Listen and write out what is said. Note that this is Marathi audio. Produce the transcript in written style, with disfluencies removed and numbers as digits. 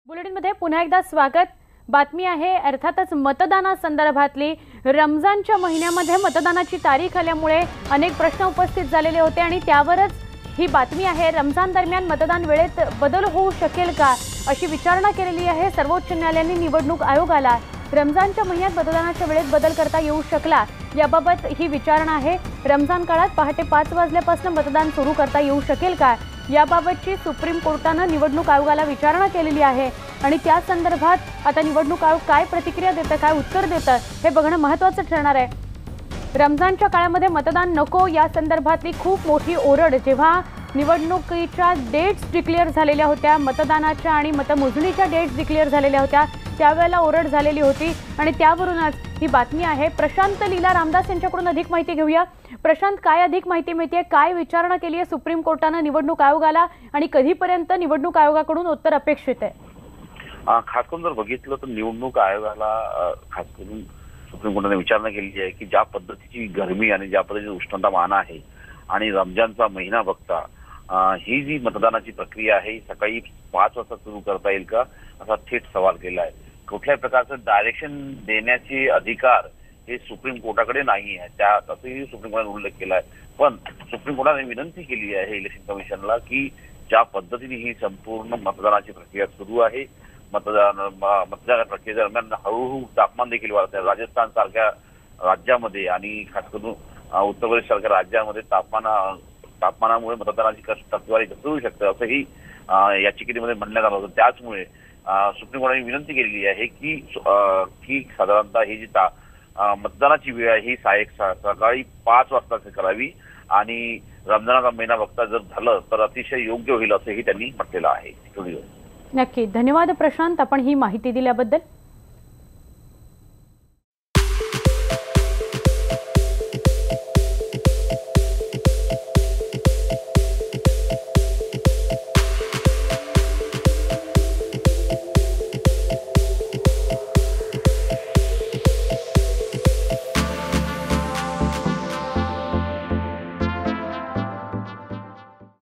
बुलेटिनमध्ये पुन्हा एकदा स्वागत। बातमी आहे अर्थातच मतदानासंदर्भातली। रमजानच्या महिन्यामध्ये मतदानाची तारीख आल्यामुळे अनेक प्रश्न उपस्थित झालेले होते आणि त्यावरच ही बातमी आहे। रमजान दरम्यान मतदान वेळेत बदल होऊ शकेल का अशी विचारणा केलेली आहे सर्वोच्च न्यायालयाने निवडणूक आयोगाला। रमजानच्या महिन्यात मतदानाच्या वेळेत बदल करता येऊ शकला याबाबत ही विचारणा आहे। रमजान काळात पहाटे 5 वाजल्यापासून मतदान सुरू करता येऊ शकेल का याबाबतची सुप्रीम कोर्टाने निवडणूक आयोगाला विचारणा केलेली आहे आणि त्या संदर्भात आता निवडणूक आयोग काय प्रतिक्रिया देतं, काय उत्तर देतं हे बघणं महत्त्वाचं ठरणार आहे। रमजानच्या काळामध्ये मतदान नको या संदर्भातली खूप मोठी ओरड जेव्हा निवडणुकीच्या डेट्स डिक्लेअर झालेल्या होत्या, मतदानाच्या आणि मतमोजणीच्या डेट्स डिक्लेअर झालेल्या होत्या, त्यावेळेला ओरड झालेली होती आणि त्यावरूनच ही बातमी आहे। प्रशांत लीला रामदास यांच्याकडून अधिक माहिती घेऊया। प्रशांत, काय अधिक माहिती मिळते, काय विचारणा केली आहे सुप्रीम कोर्टाने निवडणूक आयोगाला आणि कधीपर्यंत निवडणूक आयोगाकडून उत्तर अपेक्षित आहे? खास करून जर बघितलं तर निवडणूक आयोगाला खास करून सुप्रीम कोर्टाने विचारणा केली आहे की ज्या पद्धतीची गरमी आणि ज्या पद्धतीची उष्णतामान आहे आणि रमजानचा महिना बघता ही जी मतदानाची प्रक्रिया आहे सकाळी 5 वाजता सुरू करता येईल का असा थेट सवाल केला आहे। कुठल्याही प्रकारचं डायरेक्शन देण्याचे अधिकार हे सुप्रीम कोर्टाकडे नाही आहे, त्या तसंही सुप्रीम कोर्टाने उल्लेख केला आहे। पण सुप्रीम कोर्टाने विनंती केली आहे इलेक्शन कमिशनला की ज्या पद्धतीने ही संपूर्ण मतदानाची प्रक्रिया सुरू आहे, मतदान प्रक्रियेदरम्यान हळूहळू तापमान देखील वाढत आहे। राजस्थान सारख्या राज्यामध्ये आणि खास करून उत्तर प्रदेश सारख्या राज्यामध्ये तापमानामुळे मतदानाची टक्केवारी घसरू शकते असंही याचिकेमध्ये म्हणण्यात आलं होतं। त्याचमुळे सुप्रीम कोर्टाने विनंती केलेली आहे की साधारणतः ही जी मतदानाची वेळ आहे ही सकाळी 5 वाजता करावी आणि रमजानाचा महिना बघता जर झालं तर अतिशय योग्य होईल असंही त्यांनी म्हटलेलं आहे। नक्की, धन्यवाद प्रशांत, आपण ही माहिती दिल्याबद्दल।